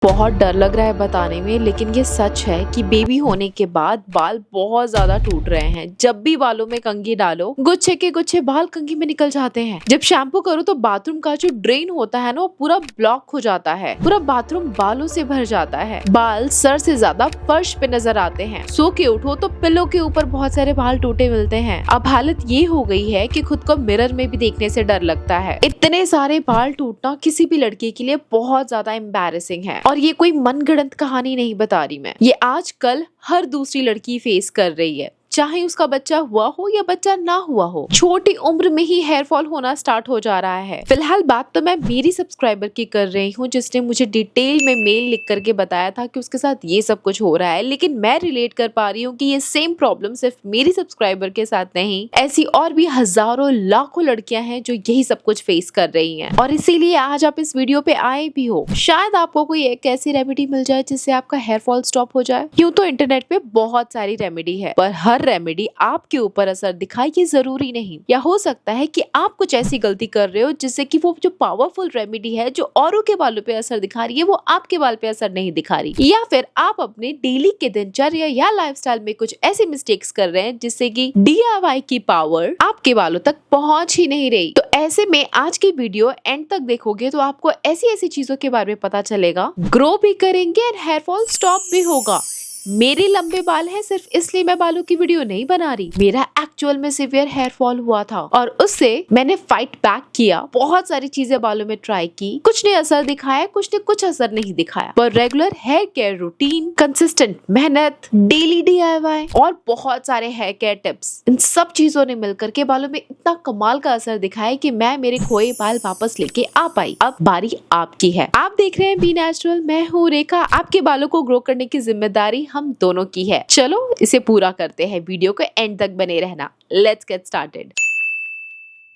बहुत डर लग रहा है बताने में, लेकिन ये सच है कि बेबी होने के बाद बाल बहुत ज्यादा टूट रहे हैं। जब भी बालों में कंघी डालो, गुच्छे के गुच्छे बाल कंघी में निकल जाते हैं। जब शैम्पू करो तो बाथरूम का जो ड्रेन होता है ना, वो पूरा ब्लॉक हो जाता है। पूरा बाथरूम बालों से भर जाता है। बाल सर से ज्यादा फर्श पे नजर आते हैं। सो के उठो तो पिलो के ऊपर बहुत सारे बाल टूटे मिलते हैं। अब हालत ये हो गई है कि खुद को मिरर में भी देखने से डर लगता है। इतने सारे बाल टूटना किसी भी लड़की के लिए बहुत ज्यादा एम्बैरेसिंग है। और ये कोई मनगढ़ंत कहानी नहीं बता रही मैं, ये आजकल हर दूसरी लड़की फेस कर रही है, चाहे उसका बच्चा हुआ हो या बच्चा ना हुआ हो। छोटी उम्र में ही हेयर फॉल होना स्टार्ट हो जा रहा है। फिलहाल बात तो मैं मेरी सब्सक्राइबर की कर रही हूँ, जिसने मुझे डिटेल में मेल लिख करके बताया था कि उसके साथ ये सब कुछ हो रहा है। लेकिन मैं रिलेट कर पा रही हूँ कि ये सेम प्रॉब्लम सिर्फ मेरी सब्सक्राइबर के साथ नहीं, ऐसी और भी हजारों लाखों लड़कियां हैं जो यही सब कुछ फेस कर रही हैं। और इसीलिए आज आप इस वीडियो पे आए भी हो, शायद आपको कोई एक ऐसी रेमेडी मिल जाए जिससे आपका हेयर फॉल स्टॉप हो जाए। यूँ तो इंटरनेट पे बहुत सारी रेमेडी है, पर हर रेमेडी आपके ऊपर असर दिखाए ये जरूरी नहीं। या हो सकता है कि आप कुछ ऐसी गलती कर रहे हो जिससे कि वो जो पावरफुल रेमेडी है जो औरों के बालों पे असर दिखा रही है, वो आपके बाल पे असर नहीं दिखा रही। या फिर आप अपने डेली के दिनचर्या या लाइफस्टाइल में कुछ ऐसी मिस्टेक्स कर रहे हैं जिससे कि DIY की पावर आपके बालों तक पहुंच ही नहीं रही। तो ऐसे में आज की वीडियो एंड तक देखोगे तो आपको ऐसी ऐसी चीजों के बारे में पता चलेगा, ग्रो भी करेंगे और हेयर फॉल स्टॉप भी होगा। मेरे लंबे बाल हैं सिर्फ इसलिए मैं बालों की वीडियो नहीं बना रही। मेरा एक्चुअल में सिवियर हेयर फॉल हुआ था और उससे मैंने फाइट बैक किया। बहुत सारी चीजें बालों में ट्राई की, कुछ ने असर दिखाया, कुछ ने कुछ असर नहीं दिखाया। पर regular hair care routine, consistent मेहनत, डेली DIY और बहुत सारे हेयर केयर टिप्स, इन सब चीजों ने मिलकर के बालों में इतना कमाल का असर दिखाया कि मैं मेरे खोए बाल वापस लेके आ पाई। अब बारी आपकी है। आप देख रहे हैं बी नेचुरल, मैं हूँ रेखा। आपके बालों को ग्रो करने की जिम्मेदारी हम दोनों की है। चलो इसे पूरा करते हैं। वीडियो को एंड तक बने रहना। Let's get started.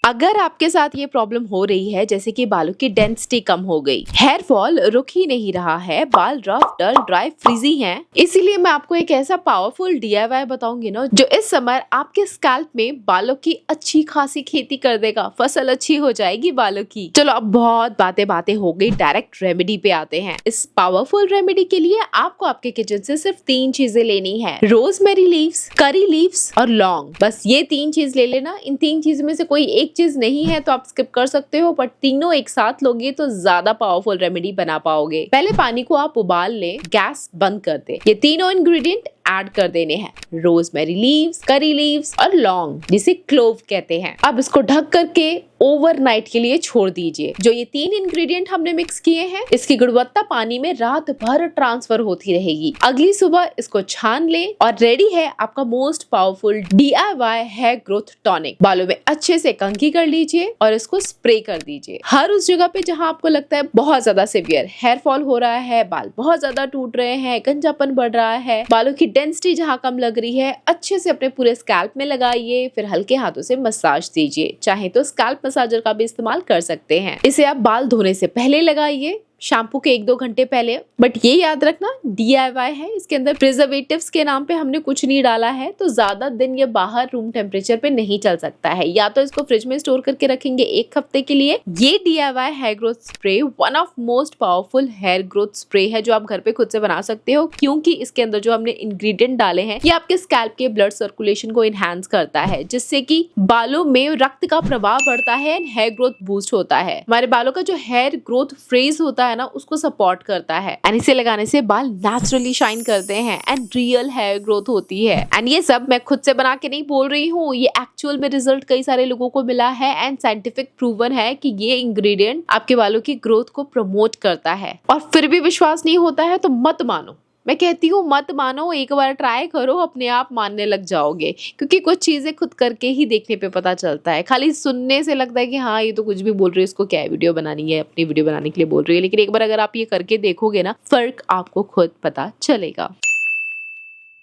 अगर आपके साथ ये प्रॉब्लम हो रही है, जैसे कि बालों की डेंसिटी कम हो गई, हेयर फॉल रुक ही नहीं रहा है, बाल रफ, डल, ड्राई, फ्रीजी हैं, इसीलिए मैं आपको एक ऐसा पावरफुल DIY बताऊंगी ना जो इस समय आपके स्कैल्प में बालों की अच्छी खासी खेती कर देगा। फसल अच्छी हो जाएगी बालों की। चलो अब बहुत बातें हो गई, डायरेक्ट रेमेडी पे आते हैं। इस पावरफुल रेमेडी के लिए आपको आपके किचन से सिर्फ 3 चीजें लेनी है, रोजमेरी लीव्स, करी लीव्स और लौंग। बस ये 3 चीज ले लेना। इन 3 चीज में से कोई एक चीज नहीं है तो आप स्किप कर सकते हो, बट तीनों एक साथ लोगे तो ज्यादा पावरफुल रेमेडी बना पाओगे। पहले पानी को आप उबाल ले, गैस बंद कर दे। ये तीनों इंग्रेडिएंट ऐड कर देने हैं, रोजमेरी लीव्स, करी लीव्स और लौंग, जिसे क्लोव कहते हैं। अब इसको ढक करके ओवरनाइट के लिए छोड़ दीजिए। जो ये 3 इंग्रेडिएंट हमने मिक्स किए हैं, इसकी गुणवत्ता पानी में रात भर ट्रांसफर होती रहेगी। अगली सुबह इसको छान ले और रेडी है आपका most powerful DIY hair growth tonic. बालों में अच्छे से कंघी कर लीजिए और इसको स्प्रे कर दीजिए हर उस जगह पे जहां आपको लगता है बहुत ज्यादा सीवियर हेयर फॉल हो रहा है, बाल बहुत ज्यादा टूट रहे हैं, गंजापन बढ़ रहा है, बालों की डेंसिटी जहां कम लग रही है, अच्छे से अपने पूरे स्कैल्प में लगाइए। फिर हल्के हाथों से मसाज दीजिए। चाहे तो स्कैल्प मसाजर का भी इस्तेमाल कर सकते हैं। इसे आप बाल धोने से पहले लगाइए, शैम्पू के 1-2 घंटे पहले। बट ये याद रखना DIY है, इसके अंदर प्रिजर्वेटिव्स के नाम पे हमने कुछ नहीं डाला है, तो ज्यादा दिन ये बाहर रूम टेम्परेचर पे नहीं चल सकता है। या तो इसको फ्रिज में स्टोर करके रखेंगे 1 हफ्ते के लिए। ये DIY hair growth spray one of most powerful hair growth spray है जो आप घर पे खुद से बना सकते हो, क्योंकि इसके अंदर जो हमने इंग्रेडिएंट डाले हैं ये आपके स्कैल्प के ब्लड सर्कुलेशन को इनहैंस करता है, जिससे कि बालों में रक्त का प्रवाह बढ़ता है, हेयर ग्रोथ बूस्ट होता है। हमारे बालों का जो हेयर ग्रोथ फ्रेज होता है ना, उसको सपोर्ट करता है। एंड इसे लगाने से बाल नेचुरली शाइन करते हैं एंड रियल हेयर ग्रोथ होती है। एंड ये सब मैं खुद से बना के नहीं बोल रही हूँ, ये एक्चुअल में रिजल्ट कई सारे लोगों को मिला है एंड साइंटिफिक प्रूवन है कि ये इंग्रेडिएंट आपके बालों की ग्रोथ को प्रमोट करता है। और फिर भी विश्वास नहीं होता है तो मत मानो, मैं कहती हूँ मत मानो, एक बार ट्राई करो, अपने आप मानने लग जाओगे। क्योंकि कुछ चीजें खुद करके ही देखने पे पता चलता है। खाली सुनने से लगता है कि हाँ ये तो कुछ भी बोल रही है, इसको क्या वीडियो बनानी है, अपनी वीडियो बनाने के लिए बोल रही है। लेकिन एक बार अगर आप ये करके देखोगे ना, फर्क आपको खुद पता चलेगा।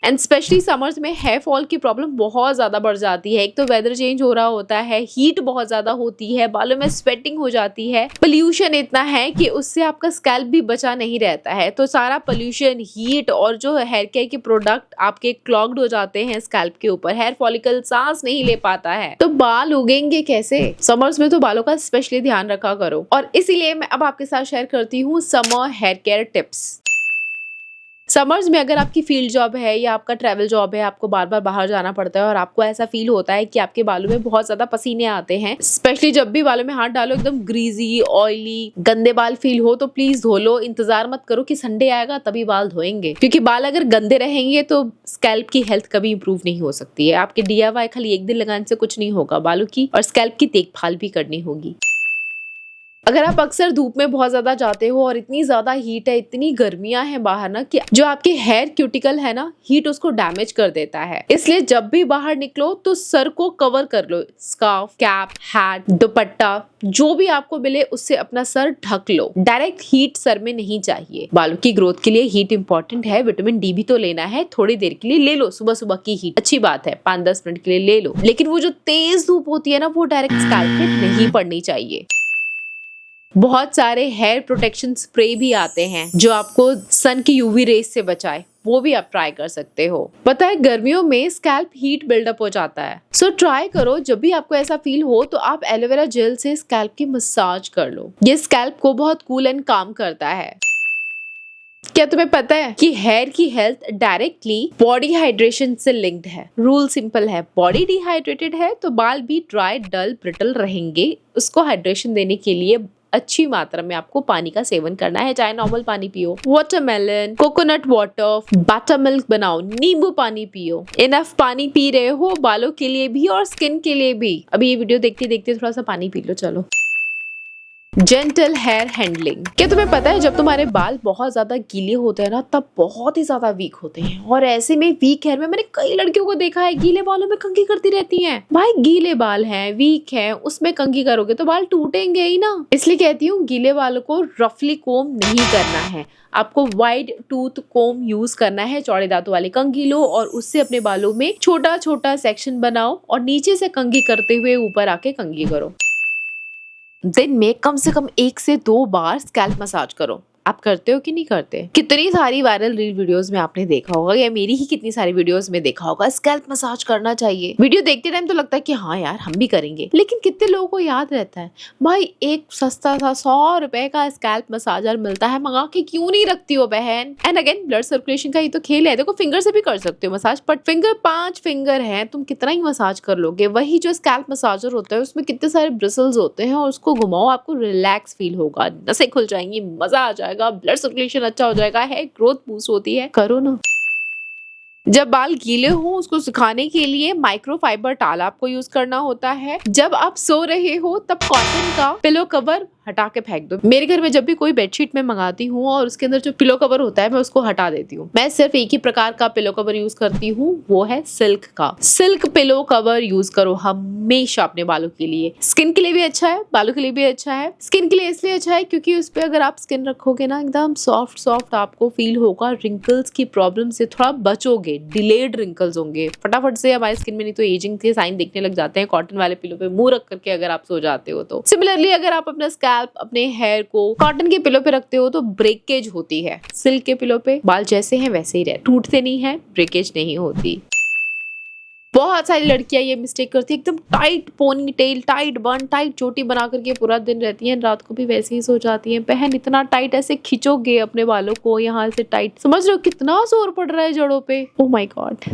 एंड स्पेशली समर्स में हेयर फॉल की प्रॉब्लम बहुत ज्यादा बढ़ जाती है। एक तो वेदर चेंज हो रहा होता है, हीट बहुत ज्यादा होती है, बालों में स्वेटिंग हो जाती है, पोल्यूशन इतना है कि उससे आपका स्कैल्प भी बचा नहीं रहता है। तो सारा पोल्यूशन, हीट और जो हेयर केयर के प्रोडक्ट आपके क्लॉग्ड हो जाते हैं स्कैल्प के ऊपर, हेयर फॉलिकल सांस नहीं ले पाता है, तो बाल उगेंगे कैसे? समर्स में तो बालों का स्पेशली ध्यान रखा करो। और इसीलिए मैं अब आपके साथ शेयर करती हूँ summer hair care tips. Summers में अगर आपकी फील्ड जॉब है या आपका ट्रैवल जॉब है, आपको बार बार बाहर जाना पड़ता है और आपको ऐसा फील होता है कि आपके बालों में बहुत ज्यादा पसीने आते हैं, स्पेशली जब भी बालों में हाथ डालो एकदम ग्रीजी, ऑयली, गंदे बाल फील हो, तो प्लीज धो लो। इंतजार मत करो कि संडे आएगा तभी बाल धोएंगे, क्योंकि बाल अगर गंदे रहेंगे तो स्कैल्प की हेल्थ कभी इंप्रूव नहीं हो सकती है। आपके DIY खाली एक दिन लगाने से कुछ नहीं होगा, बालों की और स्कैल्प की देखभाल भी करनी होगी। अगर आप अक्सर धूप में बहुत ज्यादा जाते हो और इतनी ज्यादा हीट है, इतनी गर्मियां हैं बाहर ना, कि जो आपके हेयर क्यूटिकल है ना, हीट उसको डैमेज कर देता है। इसलिए जब भी बाहर निकलो तो सर को कवर कर लो, स्कार्फ, कैप, हैट, दुपट्टा, जो भी आपको मिले उससे अपना सर ढक लो। डायरेक्ट हीट सर में नहीं चाहिए। बालों की ग्रोथ के लिए हीट इंपॉर्टेंट है, विटामिन D भी तो लेना है। थोड़ी देर के लिए ले लो, सुबह सुबह की हीट अच्छी बात है, 5-10 मिनट के लिए ले लो, लेकिन वो जो तेज धूप होती है ना, वो डायरेक्ट स्कैल्प पे नहीं पड़नी चाहिए। बहुत सारे हेयर प्रोटेक्शन स्प्रे भी आते हैं जो आपको सन की UV रेज से बचाए, वो भी आप ट्राई कर सकते हो। पता है गर्मियों में स्कैल्प हीट बिल्डअप हो जाता है, सो ट्राई करो जब भी आपको ऐसा फील हो तो आप एलोवेरा जेल से स्कैल्प की मसाज कर लो। ये स्कैल्प को बहुत कूल एंड काम करता है। क्या तुम्हें पता है कि हेयर की हेल्थ डायरेक्टली बॉडी हाइड्रेशन से लिंक्ड है? रूल सिंपल है, बॉडी डिहाइड्रेटेड है तो बाल भी ड्राई, डल, ब्रिटल रहेंगे। उसको हाइड्रेशन देने के लिए अच्छी मात्रा में आपको पानी का सेवन करना है, चाहे नॉर्मल पानी पियो, watermelon, coconut water, butter milk बनाओ, नींबू पानी पियो। इनफ पानी पी रहे हो बालों के लिए भी और स्किन के लिए भी। अभी ये वीडियो देखते देखते थोड़ा सा पानी पी लो, चलो। Gentle hair handling. क्या तुम्हें पता है जब तुम्हारे बाल बहुत ज्यादा गीले होते हैं ना, तब बहुत ही ज्यादा वीक होते हैं, और ऐसे में वीक हेयर में मैंने कई लड़कियों को देखा है गीले बालों में कंघी करती रहती हैं। भाई गीले बाल हैं, वीक हैं, उसमें कंघी करोगे तो बाल टूटेंगे ही ना। इसलिए कहती हूँ गीले बालों को रफली कोम नहीं करना है, आपको वाइड टूथ कोम यूज करना है। चौड़े दांतों वाली कंघी लो और उससे अपने बालों में छोटा छोटा सेक्शन बनाओ और नीचे से कंघी करते हुए ऊपर आके कंघी करो। दिन में कम से कम 1 से 2 बार स्कैल्प मसाज करो। आप करते हो कि नहीं करते? कितनी सारी वायरल रील वीडियोस में आपने देखा होगा, या मेरी ही कितनी सारी वीडियोस में देखा होगा, स्कैल्प मसाज करना चाहिए। वीडियो देखते टाइम तो लगता है कि हाँ यार हम भी करेंगे, लेकिन कितने लोगों को याद रहता है? भाई एक सस्ता सा 100 रुपए का स्कैल्प मसाजर मिलता है, मंगा के क्यों नहीं रखती हो बहन? एंड अगेन ब्लड सर्कुलेशन का ही तो खेल है। देखो फिंगर से भी कर सकते हो मसाज, बट फिंगर 5 फिंगर है, तुम कितना ही मसाज कर लोगे? वही जो स्कैल्प मसाजर होता है उसमें कितने सारे ब्रिसल्स होते हैं, और उसको घुमाओ, आपको रिलैक्स फील होगा, नसें खुल जाएंगी, मजा आ जाएगा, ब्लड सर्कुलेशन अच्छा हो जाएगा, है ग्रोथ बूस्ट होती है। करो ना। जब बाल गीले हो उसको सुखाने के लिए माइक्रोफाइबर टाल आपको यूज करना होता है। जब आप सो रहे हो तब कॉटन का पिलो कवर हटा के फेंक दो। मेरे घर में जब भी कोई बेडशीट में मंगाती हूँ और उसके अंदर जो पिलो कवर होता है मैं उसको हटा देती हूँ। मैं सिर्फ एक ही प्रकार का पिलो कवर यूज करती हूँ, वो है सिल्क का। सिल्क पिलो कवर यूज करो हमेशा अपने बालों के लिए। स्किन के लिए भी अच्छा है, बालों के लिए भी अच्छा है। स्किन के लिए इसलिए अच्छा है क्योंकि उस पर अगर आप स्किन रखोगे ना एकदम सॉफ्ट सॉफ्ट आपको फील होगा। रिंकल्स की प्रॉब्लम से थोड़ा बचोगे, डिलेड रिंकल्स होंगे फटाफट से हमारी स्किन में, नहीं तो एजिंग के साइन देखने लग जाते हैं कॉटन वाले पिलो पे मुंह रख करके अगर आप सो जाते हो तो। सिमिलरली अगर आप अपना अपने हेयर को कॉटन के पिलो पे रखते हो तो ब्रेकेज होती है। सिल्क के पिलो पे बाल जैसे हैं वैसे ही रहे, टूटते नहीं है, ब्रेकेज नहीं होती। बहुत सारी लड़कियां ये मिस्टेक करती है, एकदम टाइट पोनी टेल, टाइट बन, टाइट चोटी बना करके पूरा दिन रहती हैं, रात को भी वैसे ही सो जाती हैं। बहन इतना टाइट ऐसे खिंचोगे अपने बालों को यहाँ से टाइट, समझ रहे हो कितना जोर पड़ रहा है जड़ों पे? ओह माय गॉड,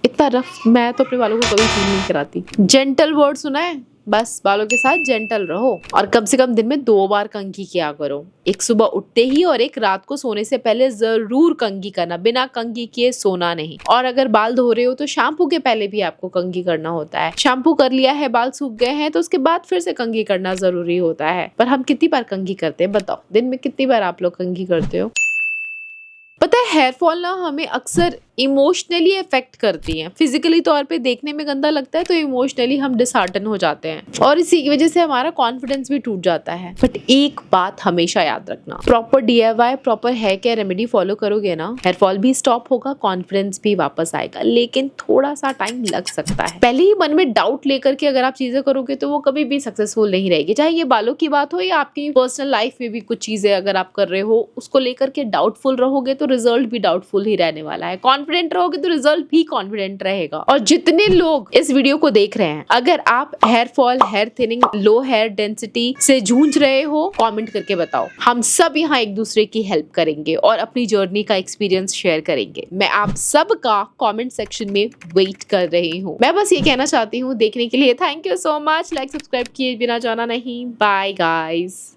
इतना रफ मैं तो अपने बालों को कभी फील नहीं कराती। जेंटल वर्ड सुना है? बस बालों के साथ जेंटल रहो और कम से कम दिन में 2 बार कंघी किया करो। एक सुबह उठते ही और एक रात को सोने से पहले जरूर कंघी करना, बिना कंघी किए सोना नहीं। और अगर बाल धो रहे हो तो शैम्पू के पहले भी आपको कंघी करना होता है। शैम्पू कर लिया है, बाल सूख गए हैं तो उसके बाद फिर से कंघी करना जरूरी होता है। पर हम कितनी बार कंघी करते हैं बताओ? दिन में कितनी बार आप लोग कंघी करते हो? पता है हेयर फॉल ना हमें अक्सर इमोशनली इफेक्ट करती हैं। फिजिकली तौर पे देखने में गंदा लगता है तो इमोशनली हम डिसहार्टन हो जाते हैं और इसी की वजह से हमारा कॉन्फिडेंस भी टूट जाता है। बट एक बात हमेशा याद रखना, proper DIY, proper hair care remedy follow करोगे ना, हेयर फॉल भी स्टॉप होगा, कॉन्फिडेंस भी वापस आएगा, लेकिन थोड़ा सा टाइम लग सकता है। पहले ही मन में डाउट लेकर के अगर आप चीजें करोगे तो वो कभी भी सक्सेसफुल नहीं रहेगी। चाहे ये बालों की बात हो या आपकी पर्सनल लाइफ में भी कुछ चीजें अगर आप कर रहे हो, उसको लेकर के डाउटफुल रहोगे तो रिजल्ट भी डाउटफुल ही रहने वाला है। कॉन्फिडेंट रहोगे तो रिजल्ट भी कॉन्फिडेंट रहेगा। और जितने लोग इस वीडियो को देख रहे हैं, अगर आप हेयर फॉल, हेयर थिनिंग, लो हेयर डेंसिटी से जूझ रहे हो, कमेंट करके बताओ। हम सब यहाँ एक दूसरे की हेल्प करेंगे और अपनी जर्नी का एक्सपीरियंस शेयर करेंगे। मैं आप सबका कमेंट सेक्शन में वेट कर रही हूँ। मैं बस ये कहना चाहती हूँ, देखने के लिए thank you so much. Like subscribe किए बिना जाना नहीं। Bye guys.